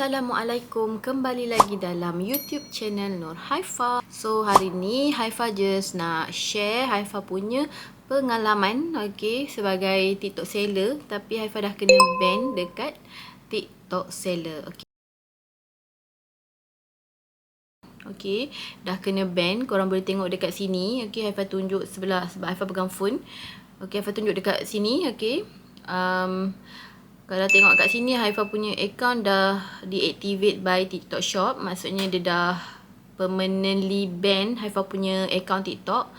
Assalamualaikum, kembali lagi dalam YouTube channel Nur Haifa. So hari ni Haifa just nak share Haifa punya pengalaman sebagai TikTok seller, tapi Haifa dah kena ban dekat TikTok seller. Dah kena ban. Korang boleh tengok dekat sini. Haifa tunjuk sebelah sebab Haifa pegang phone. Haifa tunjuk dekat sini. Kalau tengok kat sini, Haifa punya account dah deactivate by TikTok Shop. Maksudnya dia dah permanently ban Haifa punya account TikTok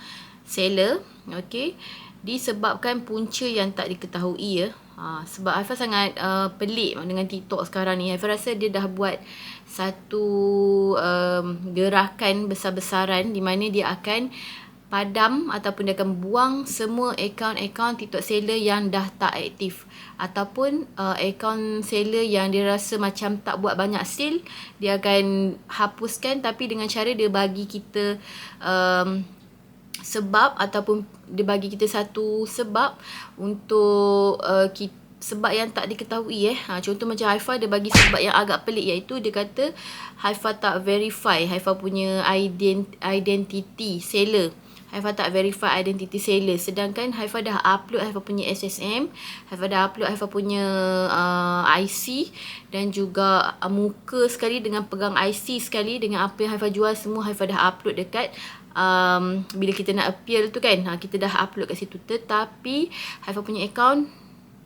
seller. Disebabkan punca yang tak diketahui sebab Haifa sangat pelik dengan TikTok sekarang ni. Haifa rasa dia dah buat satu gerakan besar-besaran di mana dia akan padam ataupun dia akan buang semua akaun-akaun TikTok seller yang dah tak aktif, ataupun akaun seller yang dia rasa macam tak buat banyak sale, dia akan hapuskan, tapi dengan cara dia bagi kita sebab, ataupun dia bagi kita satu sebab untuk sebab yang tak diketahui. Contoh macam Haifa, dia bagi sebab yang agak pelik, iaitu dia kata Haifa tak verify Haifa punya identity seller. Haifa tak verify identity seller, sedangkan Haifa dah upload Haifa punya SSM, Haifa dah upload Haifa punya IC dan juga muka sekali dengan pegang IC sekali dengan apa yang Haifa jual, semua Haifa dah upload dekat bila kita nak appeal tu kan, kita dah upload kat situ. Tetapi Haifa punya account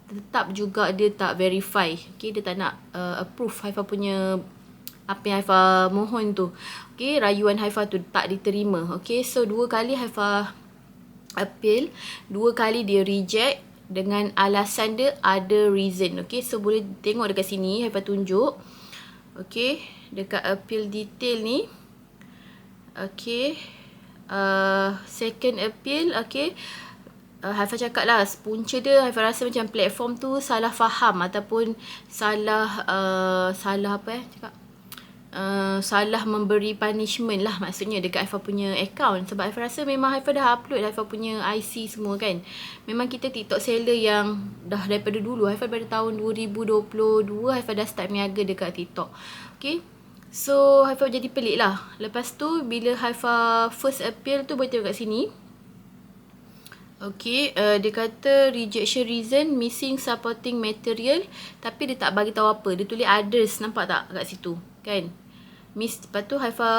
tetap juga dia tak verify. Dia tak nak approve Haifa punya apa yang Haifa mohon tu. Rayuan Haifa tu tak diterima. So 2 kali Haifa appeal, 2 kali dia reject dengan alasan dia ada reason. So boleh tengok dekat sini, Haifa tunjuk. Dekat appeal detail ni. Second appeal. Haifa cakap lah, punca dia Haifa rasa macam platform tu salah faham ataupun salah salah memberi punishment lah, maksudnya dekat Haifa punya account. Sebab Haifa rasa memang Haifa dah upload Haifa punya IC semua kan. Memang kita TikTok seller yang dah daripada dulu, Haifa daripada tahun 2022 Haifa dah start berniaga dekat TikTok. So Haifa jadi pelik lah. Lepas tu bila Haifa first appeal tu, boleh tengok kat sini. Dia kata rejection reason missing supporting material, tapi dia tak bagi tahu apa. Dia tulis others, nampak tak kat situ kan. Lepas tu Haifa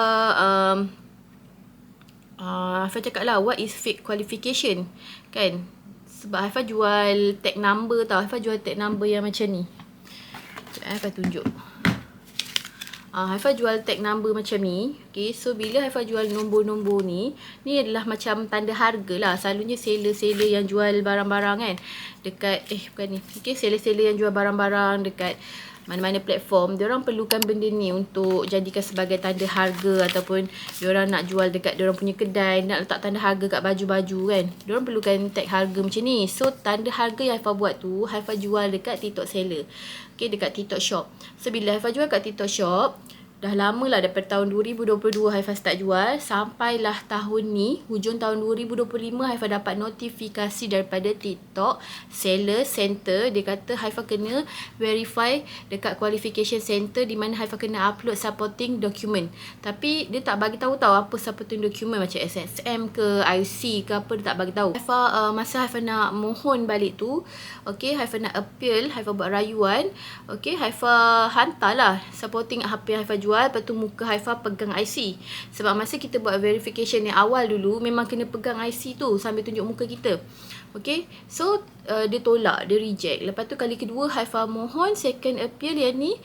cakap lah, what is fake qualification kan. Sebab Haifa jual tag number tau. Haifa jual tag number yang macam ni. Haifa tunjuk. Haifa jual tag number macam ni. So bila Haifa jual nombor-nombor ni, ni adalah macam tanda harga lah. Selalunya seller-seller yang jual barang-barang kan dekat bukan ni. Seller-seller yang jual barang-barang dekat mana-mana platform, diorang perlukan benda ni untuk jadikan sebagai tanda harga, ataupun diorang nak jual dekat diorang punya kedai, nak letak tanda harga kat baju-baju kan. Diorang perlukan tag harga macam ni. So tanda harga yang Haifa buat tu, Haifa jual dekat TikTok seller. Dekat TikTok Shop. So bila Haifa jual kat TikTok Shop, dah lama lah, daripada tahun 2022 Haifa start jual, sampailah tahun ni, hujung tahun 2025 Haifa dapat notifikasi daripada TikTok Seller Center. Dia kata Haifa kena verify dekat qualification center, di mana Haifa kena upload supporting document. Tapi dia tak bagi tahu apa supporting document, macam SSM ke IC ke apa, dia tak bagi tahu. Haifa masa Haifa nak mohon balik tu, Haifa nak appeal, Haifa buat rayuan, Haifa hantarlah supporting apa yang Haifa jual. Lepas tu muka Haifa pegang IC. Sebab masa kita buat verification yang awal dulu, memang kena pegang IC tu sambil tunjuk muka kita. So dia tolak, dia reject. Lepas tu kali kedua Haifa mohon second appeal yang ni.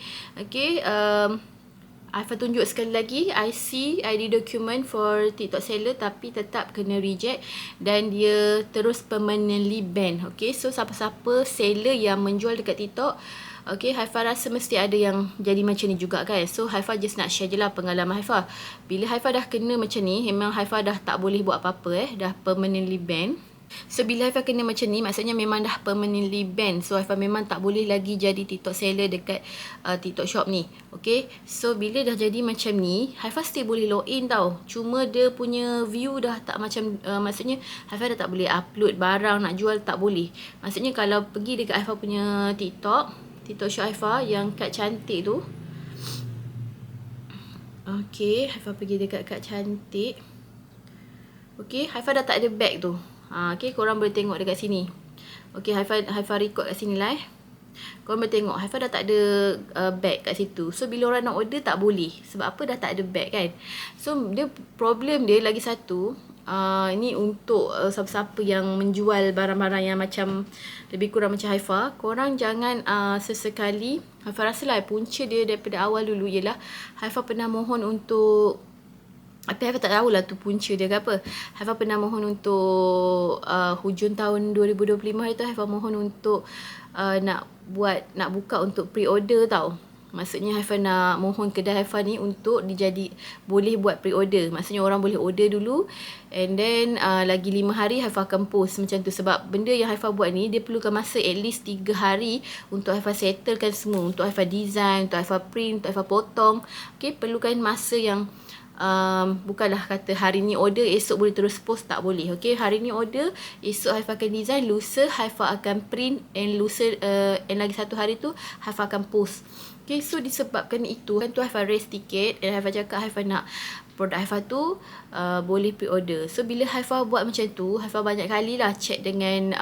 Haifa tunjuk sekali lagi IC, ID document for TikTok seller, tapi tetap kena reject dan dia terus permanently ban. So siapa-siapa seller yang menjual dekat TikTok, Haifa rasa mesti ada yang jadi macam ni juga kan. So Haifa just nak share je lah pengalaman Haifa. Bila Haifa dah kena macam ni, memang Haifa dah tak boleh buat apa-apa dah permanently ban. So bila Haifa kena macam ni, maksudnya memang dah permanently ban. So Haifa memang tak boleh lagi jadi TikTok seller dekat TikTok Shop ni. So bila dah jadi macam ni, Haifa still boleh login tau. Cuma dia punya view dah tak macam maksudnya Haifa dah tak boleh upload barang nak jual, tak boleh. Maksudnya kalau pergi dekat Haifa punya TikTok Shop Haifa yang kad cantik tu, Okay, Haifa pergi dekat Kak Cantik. Okay, Haifa dah tak ada bag tu. Okay, korang boleh tengok dekat sini. Okay, Haifa record kat sini lah Korang boleh tengok Haifa dah tak ada bag kat situ. So bila orang nak order tak boleh. Sebab apa, dah tak ada bag kan. So dia problem dia lagi satu, ini untuk siapa-siapa yang menjual barang-barang yang macam lebih kurang macam Haifa, korang jangan sesekali, Haifa rasa lah punca dia daripada awal dulu ialah Haifa pernah mohon untuk, tapi Haifa tak tahulah tu punca dia ke apa. Haifa pernah mohon untuk hujung tahun 2025 itu Haifa mohon untuk nak buka untuk pre-order tau. Maksudnya Haifa nak mohon kedai Haifa ni untuk boleh buat pre-order. Maksudnya orang boleh order dulu and then lagi 5 hari Haifa akan post macam tu. Sebab benda yang Haifa buat ni dia perlukan masa at least 3 hari untuk Haifa settlekan semua. Untuk Haifa design, untuk Haifa print, untuk Haifa potong. Okay, perlukan masa yang bukanlah kata hari ni order esok boleh terus post, tak boleh. Okay, hari ni order, esok Haifa akan design, lusa Haifa akan print and lusa and lagi satu hari tu Haifa akan post. Okay, so disebabkan itu kan tu Haifa raise tiket dan Haifa cakap Haifa nak produk Haifa tu boleh pre-order. So bila Haifa buat macam tu, Haifa banyak kali lah check dengan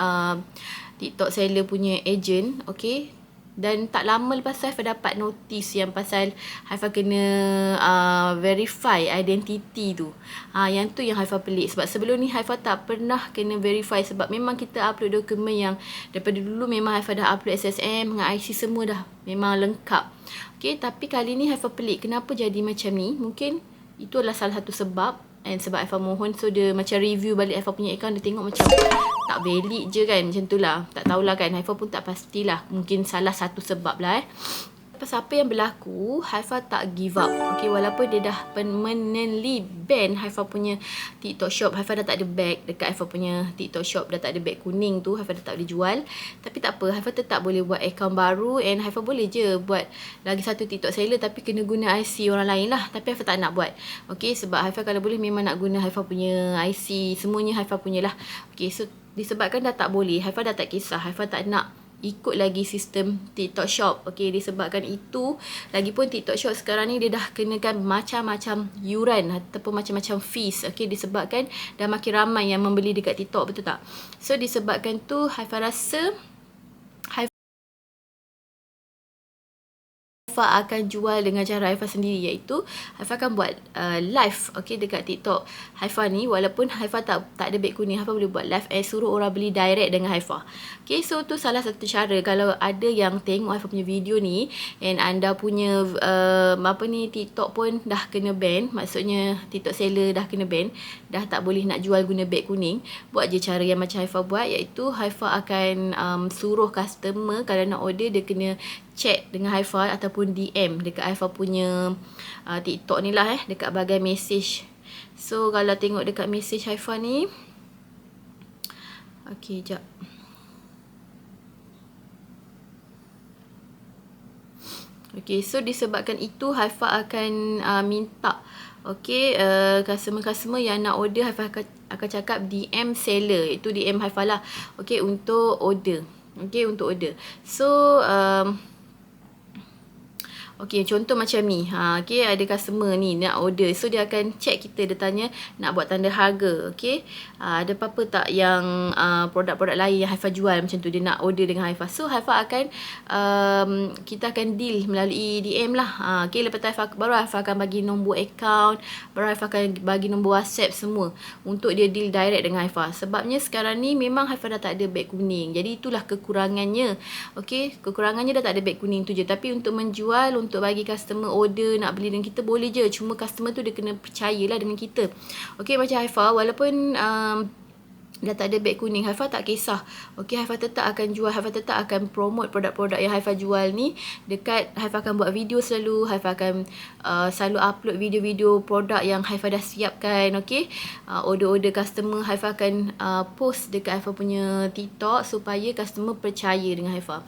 TikTok seller punya agent. Okay, dan tak lama lepas tu Haifa dapat notice yang pasal Haifa kena verify identity tu. Yang tu yang Haifa pelik. Sebab sebelum ni Haifa tak pernah kena verify. Sebab memang kita upload dokumen yang daripada dulu memang Haifa dah upload SSM dengan IC semua dah memang lengkap. Okay, tapi kali ni Haifa pelik. Kenapa jadi macam ni? Mungkin itu adalah salah satu sebab. And sebab Haifa mohon, so dia macam review balik Haifa punya account, dia tengok macam tak valid je kan, macam tu lah. Tak tahulah kan, Haifa pun tak pastilah. Mungkin salah satu sebab lah Lepas apa yang berlaku, Haifa tak give up. Okay, walaupun dia dah permanently ban Haifa punya TikTok shop. Haifa dah tak ada bag dekat Haifa punya TikTok shop. Dah tak ada bag kuning tu. Haifa dah tak boleh jual. Tapi tak apa, Haifa tetap boleh buat account baru. And Haifa boleh je buat lagi satu TikTok seller. Tapi kena guna IC orang lain lah. Tapi Haifa tak nak buat. Okay, sebab Haifa kalau boleh memang nak guna Haifa punya IC. Semuanya Haifa punya lah. Okay, so disebabkan dah tak boleh, Haifa dah tak kisah. Haifa tak nak ikut lagi sistem TikTok shop. Okay, disebabkan itu, lagipun TikTok shop sekarang ni dia dah kenakan macam-macam yuran ataupun macam-macam fees. Okay, disebabkan dah makin ramai yang membeli dekat TikTok, betul tak? So disebabkan tu Haifa rasa Haifa akan jual dengan cara Haifa sendiri, iaitu Haifa akan buat live dekat TikTok Haifa ni. Walaupun Haifa tak ada beg kuning, Haifa boleh buat live suruh orang beli direct dengan Haifa. Okay, so tu salah satu cara. Kalau ada yang tengok Haifa punya video ni and anda punya TikTok pun dah kena ban, maksudnya TikTok seller dah kena ban, dah tak boleh nak jual guna beg kuning, buat je cara yang macam Haifa buat, iaitu Haifa akan suruh customer kalau nak order dia kena chat dengan Haifa ataupun DM dekat Haifa punya TikTok ni lah dekat bahagian message. So kalau tengok dekat message Haifa ni, okay, jap. Okay, so disebabkan itu Haifa akan minta customer-customer yang nak order, Haifa akan cakap DM seller, itu DM Haifa lah. Okay, untuk order. Okay, untuk order. So okay, contoh macam ni. Okay, ada customer ni nak order. So dia akan check kita, dia tanya nak buat tanda harga. Okay, ada apa-apa tak yang produk-produk lain yang Haifa jual macam tu, dia nak order dengan Haifa. So Haifa akan kita akan deal melalui DM lah. Okay, lepas tu baru Haifa akan bagi nombor account, baru Haifa akan bagi nombor WhatsApp semua untuk dia deal direct dengan Haifa. Sebabnya sekarang ni memang Haifa dah tak ada beg kuning. Jadi itulah kekurangannya. Okay, kekurangannya dah tak ada beg kuning tu je. Tapi untuk menjual, untuk bagi customer order nak beli dengan kita, boleh je. Cuma customer tu dia kena percayalah dengan kita. Okay, macam Haifa, walaupun dah tak ada beg kuning, Haifa tak kisah. Okay, Haifa tetap akan jual, Haifa tetap akan promote produk-produk yang Haifa jual ni dekat, Haifa akan buat video selalu, Haifa akan selalu upload video-video produk yang Haifa dah siapkan. Okay, order-order customer Haifa akan post dekat Haifa punya TikTok supaya customer percaya dengan Haifa.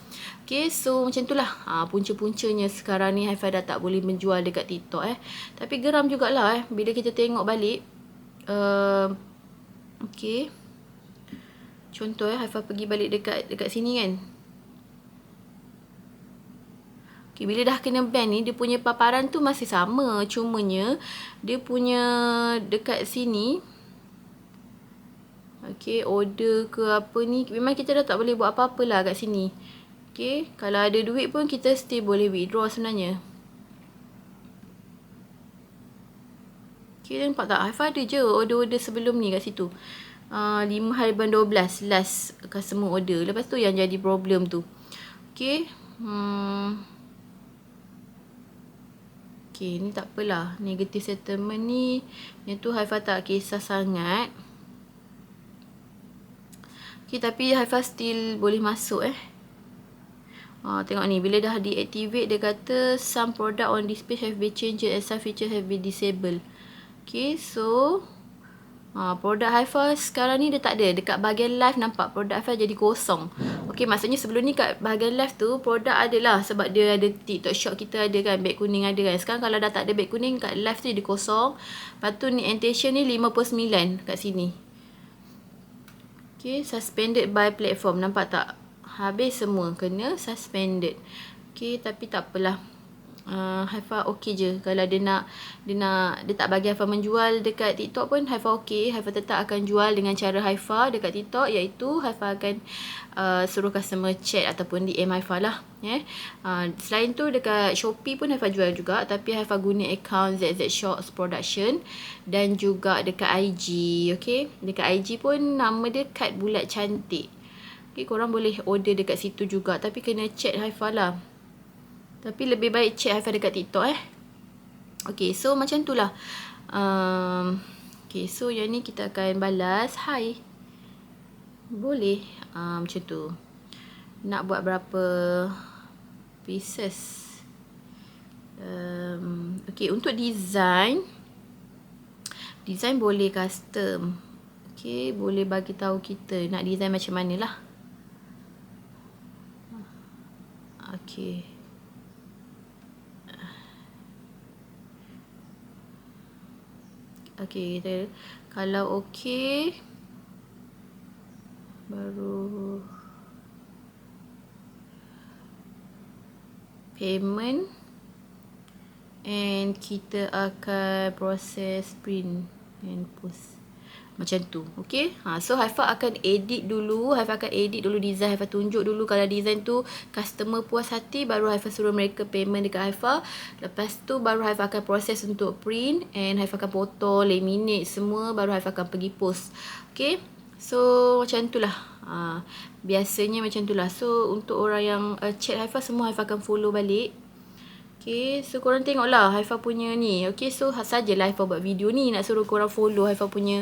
Okay, so macam itulah punca-puncanya sekarang ni Haifa dah tak boleh menjual dekat TikTok Tapi geram jugalah bila kita tengok balik. Okay, contoh Haifa pergi balik dekat sini kan. Okay, bila dah kena ban ni, dia punya paparan tu masih sama. Cumanya, dia punya dekat sini, okay, order ke apa ni, memang kita dah tak boleh buat apa-apa lah kat sini. Okay, kalau ada duit pun kita still boleh withdraw sebenarnya. Okay, nampak tak? Haifa ada je order-order sebelum ni kat situ. 5/12 last customer order. Lepas tu yang jadi problem tu. Okay. Okay, ni tak apalah. Negative settlement ni, yang tu Haifa tak kisah sangat. Okay, tapi Haifa still boleh masuk tengok ni, bila dah deactivate, dia kata some product on this page have been changed and some feature have been disabled. Okay, so produk Haifa sekarang ni dia tak ada. Dekat bahagian live nampak produk Haifa jadi kosong. Okay, maksudnya sebelum ni kat bahagian live tu produk ada lah, sebab dia ada TikTok Shop kita ada kan, beg kuning ada kan. Sekarang kalau dah tak ada beg kuning, kat live tu jadi kosong. Lepas tu ni annotation ni 59 kat sini. Okay, suspended by platform. Nampak tak? Habis semua kena suspended. Okay, tapi tak apalah. Haifa okey je. Kalau dia tak bagi Haifa menjual dekat TikTok pun Haifa okey. Haifa tetap akan jual dengan cara Haifa dekat TikTok, iaitu Haifa akan suruh customer chat ataupun DM Haifa lah. Selain tu dekat Shopee pun Haifa jual juga, tapi Haifa guna account ZZ Shorts Production dan juga dekat IG. Okay, dekat IG pun nama dia Kat Bulat Cantik. Okay, korang boleh order dekat situ juga, tapi kena chat Haifa lah. Tapi lebih baik chat Haifa dekat TikTok Okay, so macam tu lah. Okay, so yang ni kita akan balas hi. Boleh macam tu. Nak buat berapa pieces. Okay, untuk design boleh custom. Okay, boleh bagi tahu kita nak design macam mana lah. Okay, okay, kita kalau okay baru payment, and kita akan proses print and post macam tu. Okay, so Haifa akan edit dulu. Haifa akan edit dulu design. Haifa tunjuk dulu kalau design tu customer puas hati, baru Haifa suruh mereka payment dekat Haifa. Lepas tu baru Haifa akan proses untuk print, and Haifa akan potong, laminate semua, baru Haifa akan pergi post. Okay, so macam tu lah. Biasanya macam tu lah. So untuk orang yang chat Haifa, semua Haifa akan follow balik. Okay, so korang tengok lah Haifa punya ni. Okay, so sajalah Haifa buat video ni nak suruh korang follow Haifa punya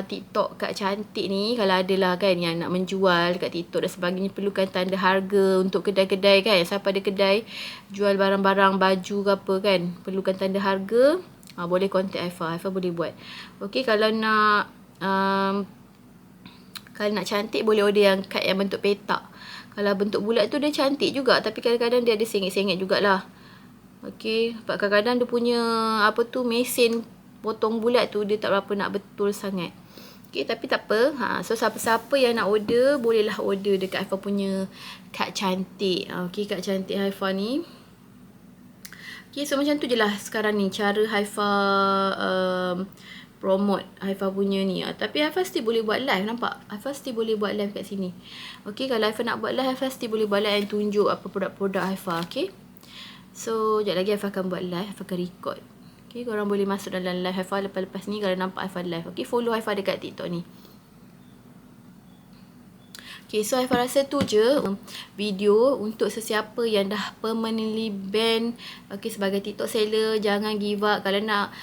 TikTok Kak Cantik ni. Kalau ada lah kan yang nak menjual dekat TikTok dan sebagainya, perlukan tanda harga untuk kedai-kedai kan. Siapa ada kedai jual barang-barang baju ke apa kan, perlukan tanda harga, boleh contact Haifa. Haifa boleh buat. Okay, kalau nak cantik, boleh order yang kad yang bentuk petak. Kalau bentuk bulat tu dia cantik juga, tapi kadang-kadang dia ada sengit-sengit jugalah. Okay, kadang-kadang dia punya mesin potong bulat tu dia tak berapa nak betul sangat. Okay, tapi tak apa. So siapa-siapa yang nak order, bolehlah order dekat Haifa punya Kak Cantik. Okay, Kak Cantik Haifa ni. Okay, so macam tu je lah sekarang ni cara Haifa promote Haifa punya ni. Tapi Haifa still boleh buat live, nampak? Haifa still boleh buat live kat sini. Okay, kalau Haifa nak buat live, Haifa still boleh buat live dan tunjuk apa produk-produk Haifa. Okay, so sekejap lagi Haifa akan buat live, Haifa akan record. Okay, korang boleh masuk dalam live Haifa lepas-lepas ni kalau nampak Haifa live. Okay, follow Haifa dekat TikTok ni. Okay, so Haifa rasa tu je video untuk sesiapa yang dah permanently ban sebagai TikTok seller. Jangan give up. Kalau nak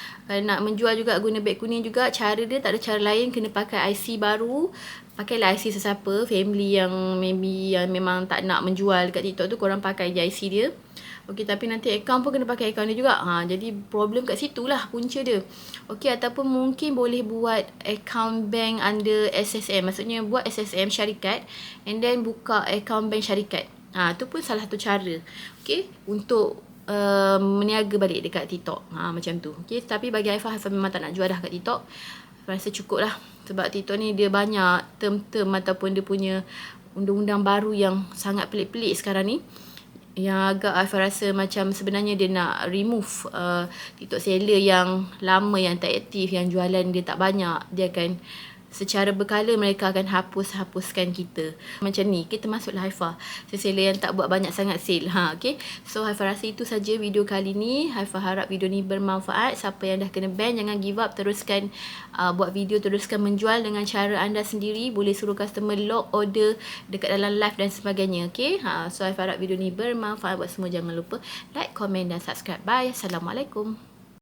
menjual juga guna beg kuning juga, cara dia tak ada cara lain, kena pakai IC baru. Pakailah IC sesiapa, family yang memang tak nak menjual dekat TikTok tu, korang pakai je IC dia. Okay, tapi nanti account pun kena pakai account dia juga. Jadi problem kat situ lah punca dia. Okay, ataupun mungkin boleh buat account bank under SSM. Maksudnya buat SSM syarikat and then buka account bank syarikat. Tu pun salah satu cara. Okay, untuk meniaga balik dekat TikTok. Macam tu. Okay, tapi bagi Haifa memang tak nak jual dah kat TikTok. Haifa rasa cukup lah. Sebab TikTok ni dia banyak term-term ataupun dia punya undang-undang baru yang sangat pelik-pelik sekarang ni. yang agak Haifa rasa macam sebenarnya dia nak remove TikTok seller yang lama, yang tak aktif, yang jualan dia tak banyak. Dia akan secara berkala mereka akan hapuskan kita. Macam ni, kita masuklah Haifa. Seller yang tak buat banyak sangat sale. Okay. So Haifa rasa itu saja video kali ni. Haifa harap video ni bermanfaat. Siapa yang dah kena ban, jangan give up. Teruskan buat video, teruskan menjual dengan cara anda sendiri. Boleh suruh customer log order dekat dalam live dan sebagainya. Okay. So Haifa harap video ni bermanfaat buat semua. Jangan lupa like, komen dan subscribe. Bye. Assalamualaikum.